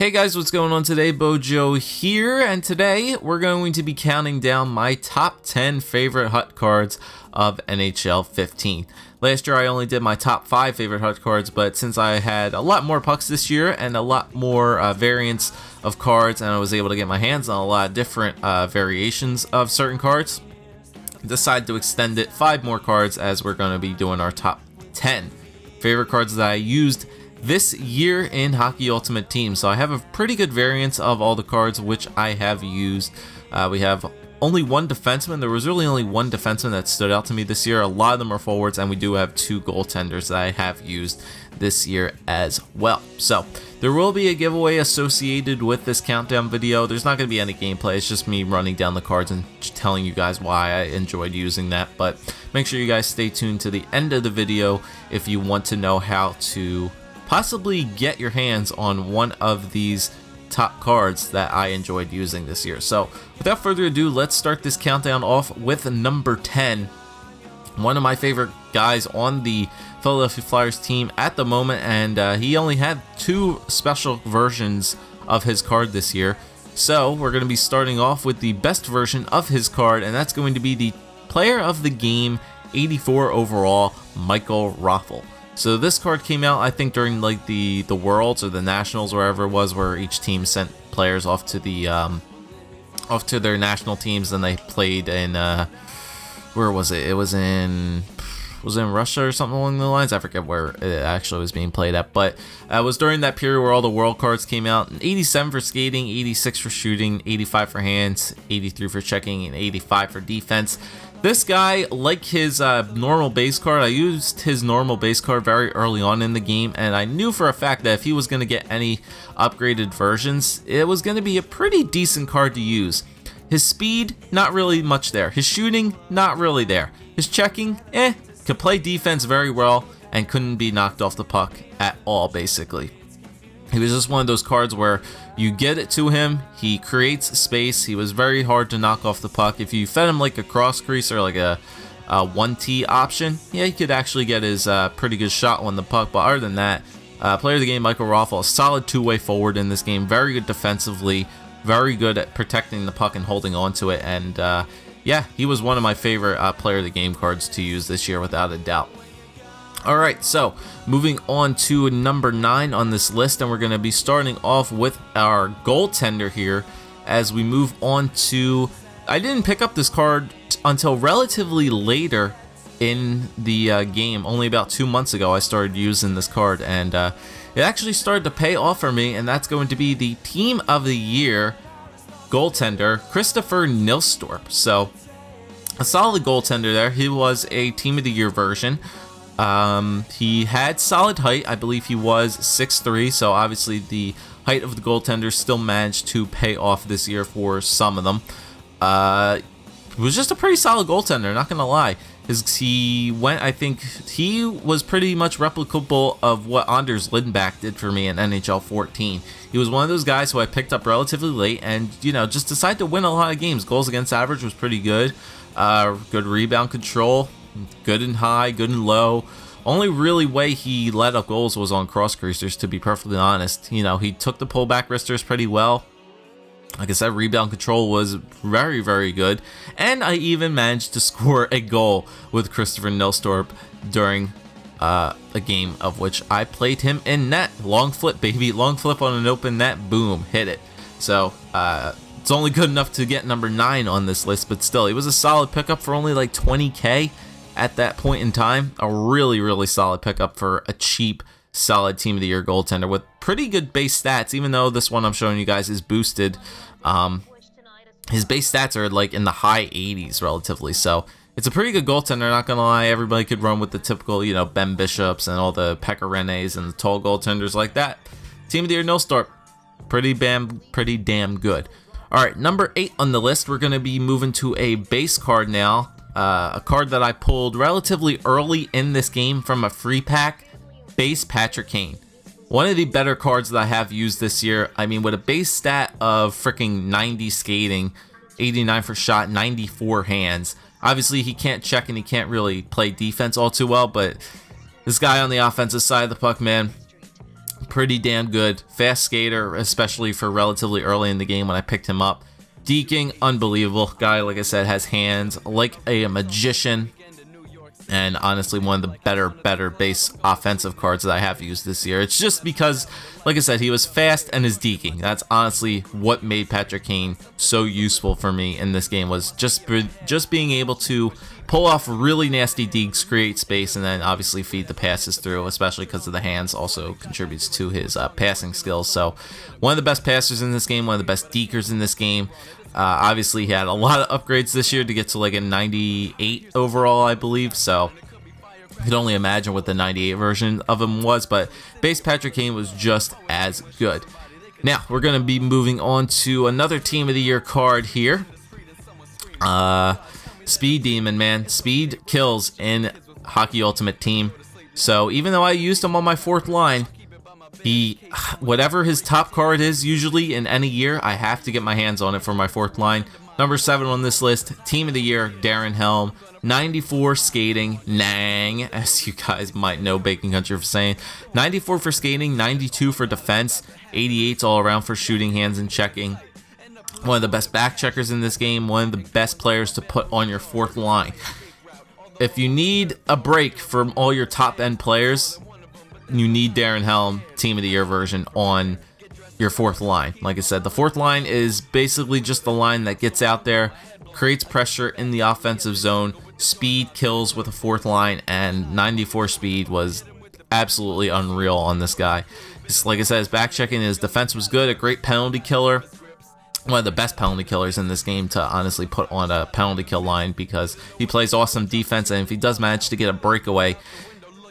Hey guys, what's going on today? BOJoeKO here, and today we're going to be counting down my top 10 favorite hut cards of NHL 15. Last year I only did my top 5 favorite hut cards, but since I had a lot more pucks this year and a lot more variants of cards, and I was able to get my hands on a lot of different variations of certain cards, I decided to extend it 5 more cards as we're going to be doing our top 10 favorite cards that I used this year in Hockey Ultimate Team. So I have a pretty good variance of all the cards which I have used. We have only one defenseman. There was really only one defenseman that stood out to me this year. A lot of them are forwards, and we do have 2 goaltenders that I have used this year as well. So there will be a giveaway associated with this countdown video. There's not going to be any gameplay. It's just me running down the cards and telling you guys why I enjoyed using that. But make sure you guys stay tuned to the end of the video if you want to know how to possibly get your hands on one of these top cards that I enjoyed using this year. So without further ado, let's start this countdown off with number 10. One of my favorite guys on the Philadelphia Flyers team at the moment, and he only had 2 special versions of his card this year. So we're going to be starting off with the best version of his card, and that's going to be the Player of the Game 84 overall, Michael Raffl. So this card came out, I think, during like the Worlds or the Nationals, wherever it was, where each team sent players off to the off to their national teams, and they played in where was it? It was in Russia or something along the lines. I forget where it actually was being played at, but it was during that period where all the World cards came out. 87 for skating, 86 for shooting, 85 for hands, 83 for checking, and 85 for defense. This guy, like his normal base card, I used his normal base card very early on in the game, and I knew for a fact that if he was going to get any upgraded versions, it was going to be a pretty decent card to use. His speed, not really much there. His shooting, not really there. His checking, could play defense very well and couldn't be knocked off the puck at all, basically. He was just one of those cards where you get it to him, he creates space, he was very hard to knock off the puck. If you fed him like a cross crease or like a 1T option, yeah, he could actually get his pretty good shot on the puck. But other than that, player of the game Michael Raffl, a solid 2-way forward in this game, very good defensively, very good at protecting the puck and holding on to it, and yeah, he was one of my favorite player of the game cards to use this year without a doubt. Alright, so moving on to number 9 on this list, and we're going to be starting off with our goaltender here as we move on to... I didn't pick up this card until relatively later in the game. Only about 2 months ago I started using this card, and it actually started to pay off for me, and that's going to be the Team of the Year goaltender, Kristoffer Nilstorp. So a solid goaltender there. He was a Team of the Year version. He had solid height. I believe he was 6'3", so obviously the height of the goaltender still managed to pay off this year for some of them. It was just a pretty solid goaltender, not gonna lie. I think he was pretty much replicable of what Anders Lindback did for me in NHL 14. He was one of those guys who I picked up relatively late and, you know, just decided to win a lot of games. Goals against average was pretty good. Good rebound control. Good and high, good and low. Only really way he let up goals was on cross creasers, to be perfectly honest. You know, he took the pullback wristers pretty well. Like I said, rebound control was very, very good. And I even managed to score a goal with Kristoffer Nilstorp during a game of which I played him in net. Long flip, baby. Long flip on an open net. Boom. Hit it. So, it's only good enough to get number 9 on this list, but still, he was a solid pickup for only like 20K. At that point in time. A really, really solid pickup for a cheap, solid Team of the Year goaltender with pretty good base stats, even though this one I'm showing you guys is boosted. His base stats are like in the high 80s relatively, so it's a pretty good goaltender, not gonna lie. Everybody could run with the typical, you know, Ben Bishops and all the Pekka Rinnes and the tall goaltenders like that. Team of the Year Nilstorp, pretty damn good. Alright, number 8 on the list, we're gonna be moving to a base card now. A card that I pulled relatively early in this game from a free pack, base Patrick Kane. One of the better cards that I have used this year. I mean, with a base stat of freaking 90 skating, 89 for shot, 94 hands. Obviously, he can't check and he can't really play defense all too well, but this guy on the offensive side of the puck, man, pretty damn good. Fast skater, especially for relatively early in the game when I picked him up. Deking, unbelievable. Guy, like I said, has hands like a magician. And honestly, one of the better base offensive cards that I have used this year. It's just because, like I said, he was fast and his deking. That's honestly what made Patrick Kane so useful for me in this game, was just being able to pull off really nasty dekes, create space, and then obviously feed the passes through, especially because of the hands also contributes to his passing skills. So one of the best passers in this game, one of the best dekers in this game. Obviously, he had a lot of upgrades this year to get to like a 98 overall, I believe. So you can only imagine what the 98 version of him was, but base Patrick Kane was just as good. Now, we're going to be moving on to another Team of the Year card here. Speed Demon, man. Speed kills in Hockey Ultimate Team. So even though I used him on my 4th line, whatever his top card is usually in any year, I have to get my hands on it for my 4th line. Number 7 on this list, Team of the Year, Darren Helm. 94 skating, Nang, as you guys might know Baking Country for saying. 94 for skating, 92 for defense, 88 all around for shooting, hands, and checking. One of the best back checkers in this game, one of the best players to put on your 4th line. If you need a break from all your top end players, you need Darren Helm, Team of the Year version, on your 4th line. Like I said, the 4th line is basically just the line that gets out there, creates pressure in the offensive zone, speed kills with a 4th line, and 94 speed was absolutely unreal on this guy. Just like I said, his back checking, his defense was good, a great penalty killer. One of the best penalty killers in this game to honestly put on a penalty kill line, because he plays awesome defense, and if he does manage to get a breakaway,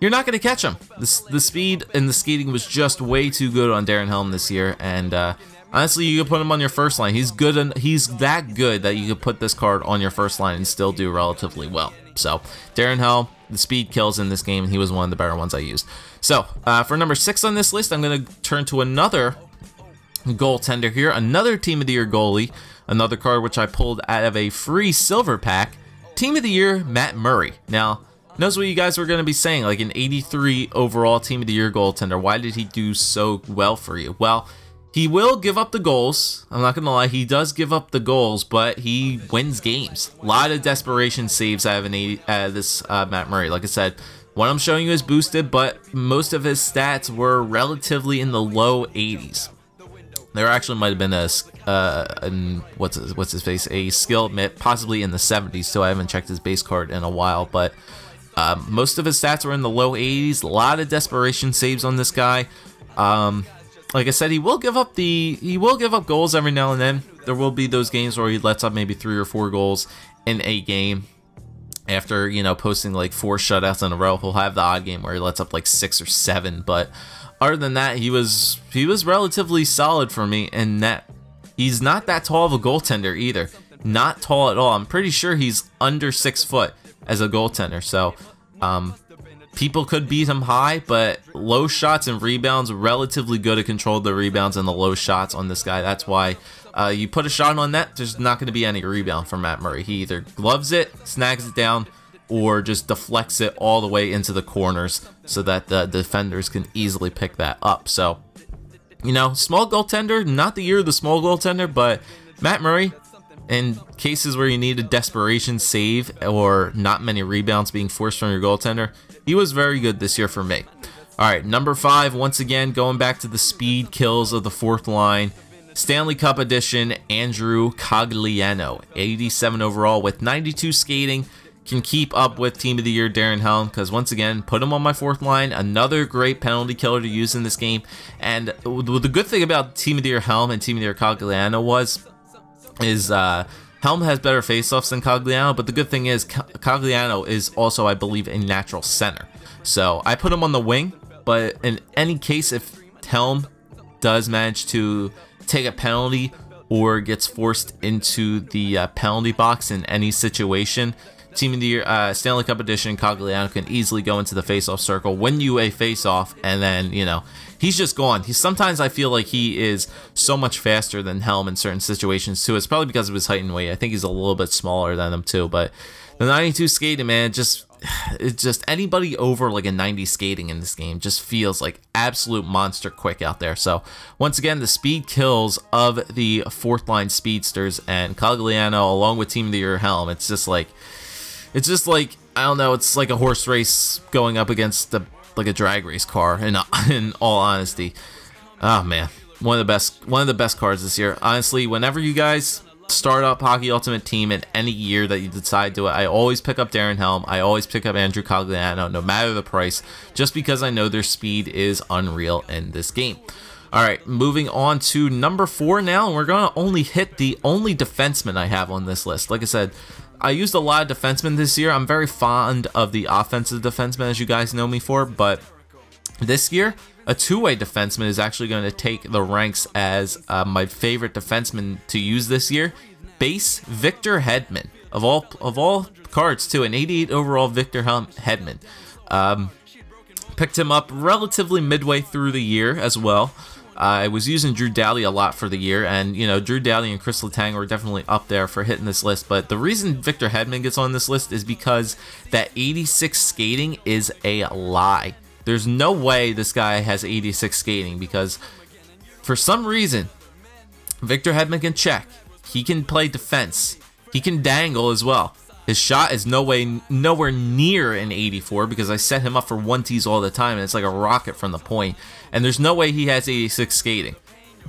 you're not going to catch him. The speed and the skating was just way too good on Darren Helm this year, and honestly, you could put him on your 1st line. He's good, and he's that good that you could put this card on your 1st line and still do relatively well. So Darren Helm, the speed kills in this game, and he was one of the better ones I used. So for number 6 on this list, I'm going to turn to another goaltender here, another Team of the Year goalie, another card which I pulled out of a free silver pack. Team of the Year, Matt Murray. Now, knows what you guys were going to be saying, like an 83 overall Team of the Year goaltender. Why did he do so well for you? Well, he will give up the goals. I'm not going to lie, he does give up the goals, but he wins games. A lot of desperation saves out of this Matt Murray. Like I said, what I'm showing you is boosted, but most of his stats were relatively in the low 80s. There actually might have been a what's his face, a skill possibly in the 70s, so I haven't checked his base card in a while, but most of his stats were in the low 80s. A lot of desperation saves on this guy. Like I said, he will give up goals every now and then. There will be those games where he lets up maybe 3 or 4 goals in a game. After, you know, posting like 4 shutouts in a row, he'll have the odd game where he lets up like 6 or 7, but other than that, he was relatively solid for me in that he's not that tall of a goaltender either. Not tall at all. I'm pretty sure he's under 6 foot as a goaltender. So people could beat him high, but low shots and rebounds, relatively good at control the rebounds and the low shots on this guy. That's why you put a shot on net, there's not going to be any rebound from Matt Murray. He either gloves it, snags it down, or just deflects it all the way into the corners so that the defenders can easily pick that up. So, you know, small goaltender, not the year of the small goaltender, but Matt Murray, in cases where you need a desperation save or not many rebounds being forced from your goaltender, he was very good this year for me. All right, number 5, once again, going back to the speed kills of the 4th line, Stanley Cup edition, Andrew Cogliano, 87 overall with 92 skating. Can keep up with Team of the Year Darren Helm, because once again, put him on my 4th line. Another great penalty killer to use in this game. And the good thing about Team of the Year Helm and Team of the Year Cogliano is Helm has better faceoffs than Cogliano, but the good thing is Cogliano is also, I believe, a natural center. So I put him on the wing, but in any case, if Helm does manage to take a penalty or gets forced into the penalty box in any situation, Team of the Year Stanley Cup edition Cogliano can easily go into the face-off circle, win you a face-off, and then, you know, he's just gone. Sometimes I feel like he is so much faster than Helm in certain situations too. It's probably because of his height and weight. I think he's a little bit smaller than him too, but the 92 skating, man, just it's just anybody over like a 90 skating in this game just feels like absolute monster quick out there. So once again, the speed kills of the fourth line speedsters, and Cogliano along with Team of the Year Helm. It's just like I don't know, it's like a horse race going up against like a drag race car, in all honesty. Oh man, one of the best cards this year. Honestly, whenever you guys start up Hockey Ultimate Team in any year that you decide to, I always pick up Darren Helm. I always pick up Andrew Cogliano, no matter the price, just because I know their speed is unreal in this game. All right, moving on to number 4 now, and we're going to only hit the only defenseman I have on this list. Like I said, I used a lot of defensemen this year. I'm very fond of the offensive defenseman, as you guys know me for, but this year, a two-way defenseman is actually going to take the ranks as my favorite defenseman to use this year. Base Victor Hedman, of all cards too, an 88 overall Victor Hedman. Picked him up relatively midway through the year as well. I was using Drew Doughty a lot for the year, and you know, Drew Doughty and Chris Letang were definitely up there for hitting this list. But the reason Victor Hedman gets on this list is because that 86 skating is a lie. There's no way this guy has 86 skating, because for some reason, Victor Hedman can check. He can play defense. He can dangle as well. His shot is nowhere near an 84, because I set him up for 1-Ts all the time, and it's like a rocket from the point. And there's no way he has 86 skating.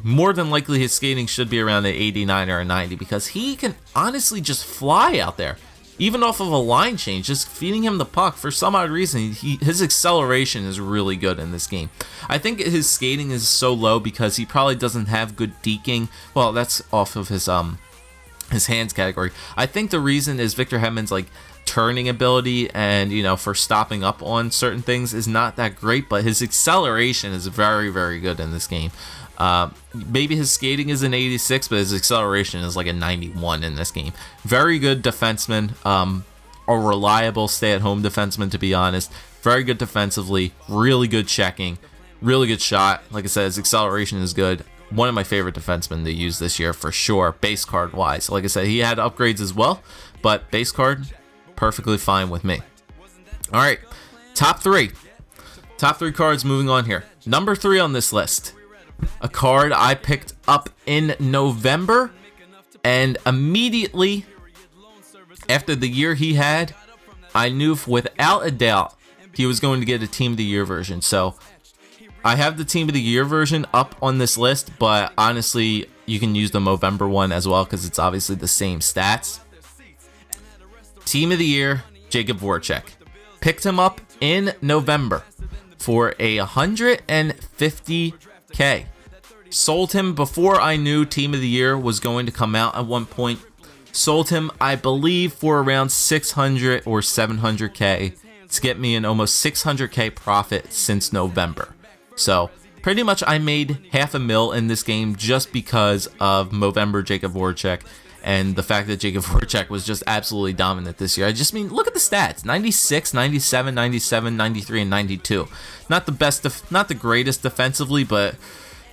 More than likely, his skating should be around an 89 or a 90, because he can honestly just fly out there. Even off of a line change, just feeding him the puck, for some odd reason, his acceleration is really good in this game. I think his skating is so low because he probably doesn't have good deking. Well, that's off of his hands category. I think the reason is Victor Hedman's like turning ability and, you know, for stopping up on certain things is not that great, but his acceleration is very, very good in this game. Maybe his skating is an 86, but his acceleration is like a 91 in this game. Very good defenseman, a reliable stay-at-home defenseman, to be honest. Very good defensively, really good checking, really good shot. Like I said, his acceleration is good. One of my favorite defensemen to use this year for sure, base card wise. Like I said, he had upgrades as well, but base card, perfectly fine with me. All right, top three cards moving on here. Number 3 on this list, a card I picked up in November, and immediately after the year he had, I knew without a doubt he was going to get a Team of the Year version. So I have the Team of the Year version up on this list, but honestly, you can use the November one as well because it's obviously the same stats. Team of the Year, Jacob Voracek. Picked him up in November for $150K. Sold him before I knew Team of the Year was going to come out at one point. Sold him, I believe, for around 600 or 700K to get me an almost 600K profit since November. So pretty much I made $500,000 in this game just because of November Jacob Voracek and the fact that Jacob Voracek was just absolutely dominant this year. I just mean, look at the stats: 96, 97, 97, 93, and 92. Not the best, not the greatest defensively, but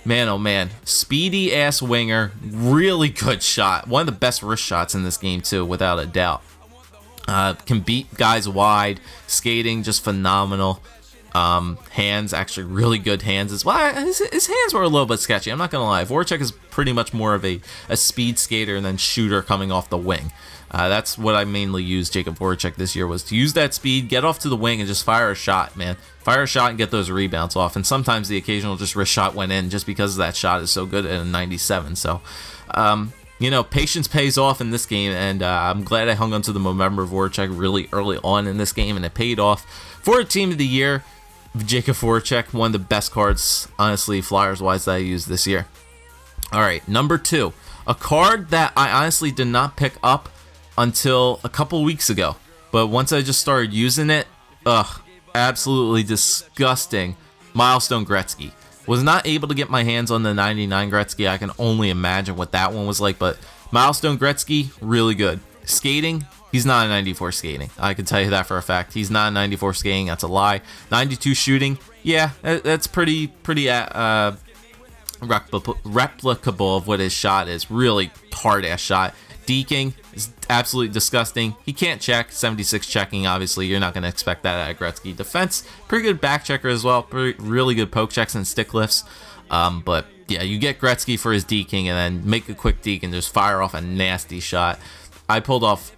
man, oh man, speedy ass winger, really good shot. One of the best wrist shots in this game too, without a doubt. Can beat guys wide, skating just phenomenal. Hands, actually really good hands as well. His hands were a little bit sketchy, I'm not gonna lie. Voracek is pretty much more of a speed skater and then shooter coming off the wing. That's what I mainly used Jacob Voracek this year, was to use that speed, get off to the wing, and just fire a shot, man. Fire a shot and get those rebounds off. And sometimes the occasional just wrist shot went in just because that shot is so good at a 97. So, you know, patience pays off in this game, and I'm glad I hung on to the November Voracek really early on in this game, and it paid off for a Team of the Year. Jacob Voracek, one of the best cards, honestly, Flyers-wise, that I used this year. All right, number 2, a card that I honestly did not pick up until a couple weeks ago, but once I just started using it, absolutely disgusting. Milestone Gretzky. Was not able to get my hands on the 99 Gretzky. I can only imagine what that one was like, but Milestone Gretzky, really good. Skating, he's not a 94 skating. I can tell you that for a fact. He's not a 94 skating. That's a lie. 92 shooting, yeah, that's pretty replicable of what his shot is. Really hard-ass shot. deking is absolutely disgusting. He can't check. 76 checking, obviously. You're not going to expect that out of Gretzky. Defense, pretty good back checker as well. Really good poke checks and stick lifts. But yeah, you get Gretzky for his deking and then make a quick deke and just fire off a nasty shot. I pulled off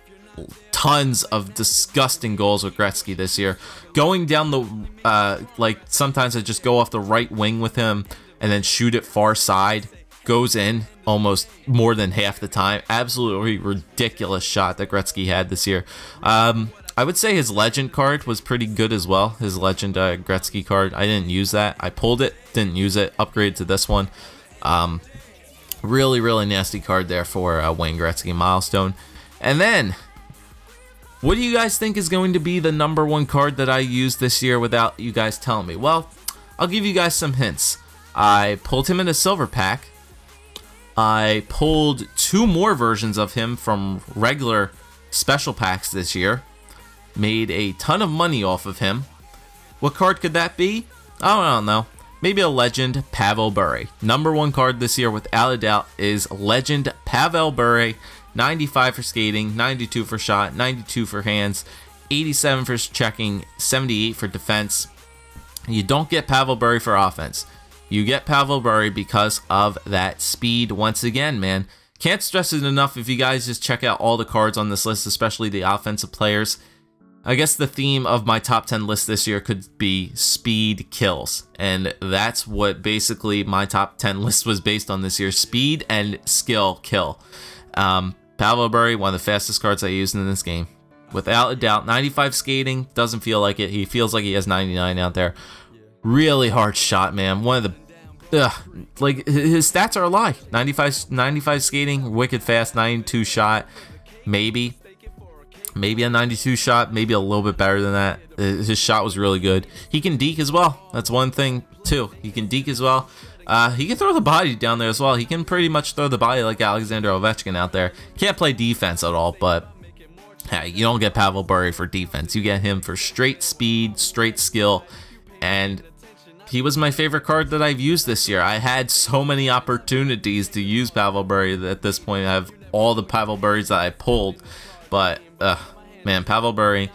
tons of disgusting goals with Gretzky this year. Going down the, like sometimes I just go off the right wing with him and then shoot it far side. Goes in almost more than half the time. Absolutely ridiculous shot that Gretzky had this year. I would say his legend card was pretty good as well. His legend Gretzky card. I didn't use that. I pulled it, didn't use it. Upgraded to this one. Really nasty card there for Wayne Gretzky milestone. And then, what do you guys think is going to be the #1 card that I used this year without you guys telling me? Well, I'll give you guys some hints. I pulled him in a silver pack. I pulled 2 more versions of him from regular special packs this year. Made a ton of money off of him. What card could that be? I don't know. Maybe a legend, Pavel Bure. #1 card this year without a doubt is legend Pavel Bure. 95 for skating, 92 for shot, 92 for hands, 87 for checking, 78 for defense. You don't get Pavel Bure for offense. You get Pavel Bure because of that speed. Once again, man, can't stress it enough. If you guys just check out all the cards on this list, especially the offensive players, I guess the theme of my top 10 list this year could be speed kills. And that's what basically my top 10 list was based on this year. Speed and skill kill. Pavel Bure, one of the fastest cards I used in this game. Without a doubt, 95 skating, doesn't feel like it. He feels like he has 99 out there. Really hard shot, man. One of the, like, his stats are a lie. 95 skating, wicked fast, 92 shot, maybe a 92 shot, maybe a little bit better than that. His shot was really good. He can deke as well. That's one thing, too. He can deke as well. He can throw the body down there as well. He can pretty much throw the body like Alexander Ovechkin out there. Can't play defense at all, but hey, you don't get Pavel Bure for defense. You get him for straight speed, straight skill, and he was my favorite card that I've used this year. I had so many opportunities to use Pavel Bure that at this point I have all the Pavel Bures that I pulled. But, man, Pavel Bure,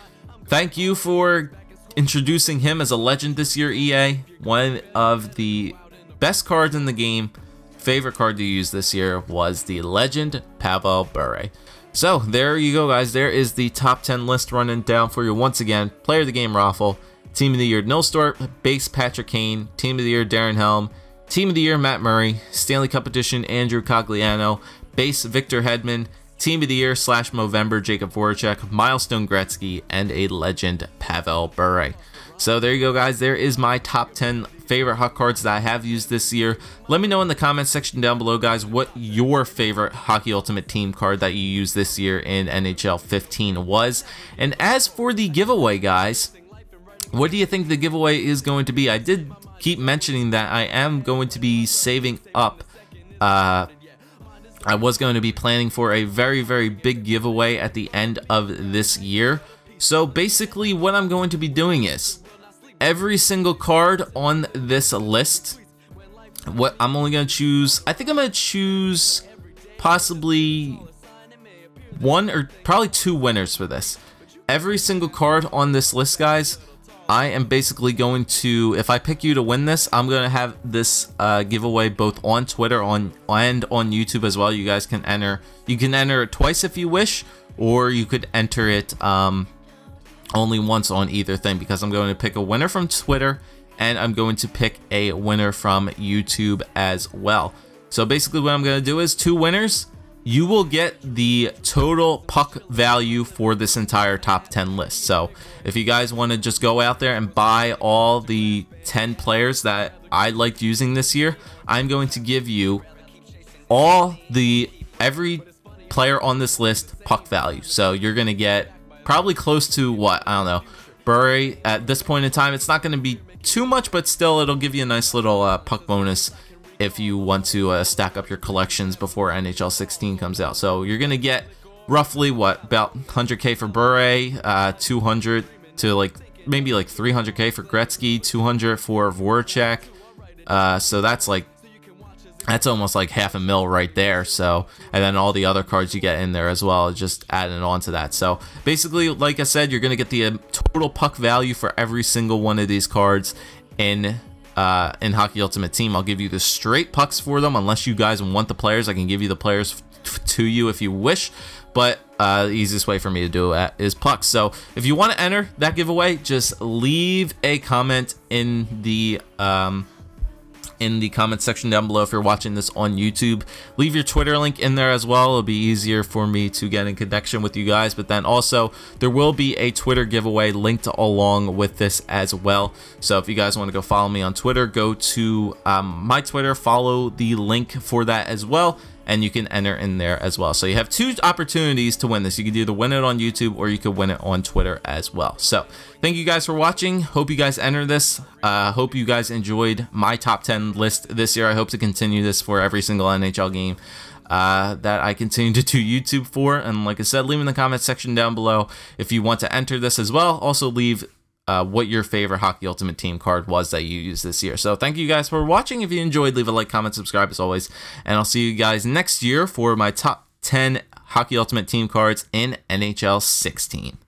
thank you for introducing him as a legend this year, EA. One of the best cards in the game. Favorite card to use this year was the legend Pavel Bure. So, there you go, guys. There is the top 10 list running down for you once again. Player of the game, Raffl. Team of the Year, Nilstorp. Base, Patrick Kane. Team of the Year, Darren Helm. Team of the Year, Matt Murray. Stanley Cup Edition, Andrew Cogliano. Base, Victor Hedman. Team of the Year / Movember, Jacob Voracek. Milestone, Gretzky. And a legend, Pavel Bure. So there you go, guys. There is my top 10 favorite hot cards that I have used this year. Let me know in the comments section down below, guys, what your favorite Hockey Ultimate Team card that you used this year in NHL 15 was. And as for the giveaway, guys, what do you think the giveaway is going to be? I did keep mentioning that I am going to be saving up. I was going to be planning for a very big giveaway at the end of this year. So basically what I'm going to be doing is every single card on this list, what I'm only going to choose, I think I'm going to choose possibly one or probably 2 winners for this. Every single card on this list, guys, I am basically going to, if I pick you to win this, I'm going to have this giveaway both on Twitter and on YouTube as well. You guys can enter. You can enter it twice if you wish, or you could enter it only once on either thing, because I'm going to pick a winner from Twitter and I'm going to pick a winner from YouTube as well. So basically what I'm going to do is 2 winners. You will get the total puck value for this entire top 10 list. So if you guys want to just go out there and buy all the 10 players that I liked using this year, I'm going to give you every player on this list puck value. So you're going to get probably close to what, I don't know, Bure at this point in time. It's not going to be too much, but still it'll give you a nice little puck bonus if you want to stack up your collections before NHL 16 comes out. So you're going to get roughly what, about 100k for Bure, 200 to like maybe like 300k for Gretzky, 200 for Voracek. So that's like That's almost like $500,000 right there. So, and then all the other cards you get in there as well, just adding on to that. So basically, like I said, you're going to get the total puck value for every single one of these cards in Hockey Ultimate Team. I'll give you the straight pucks for them. Unless you guys want the players, I can give you the players to you if you wish. But the easiest way for me to do it is pucks. So if you want to enter that giveaway, just leave a comment in the comment section down below. If you're watching this on YouTube, leave your Twitter link in there as well. It'll be easier for me to get in connection with you guys. But then also there will be a Twitter giveaway linked along with this as well. So if you guys want to go follow me on Twitter, go to my Twitter, follow the link for that as well, and you can enter in there as well. So you have 2 opportunities to win this. You could either win it on YouTube or you could win it on Twitter as well. So thank you guys for watching. Hope you guys enter this. Hope you guys enjoyed my top 10 list this year. I hope to continue this for every single NHL game that I continue to do YouTube for. And like I said, leave in the comment section down below if you want to enter this as well. Also leave what your favorite Hockey Ultimate Team card was that you used this year. So thank you guys for watching. If you enjoyed, leave a like, comment, subscribe as always, and I'll see you guys next year for my top 10 Hockey Ultimate Team cards in NHL 16.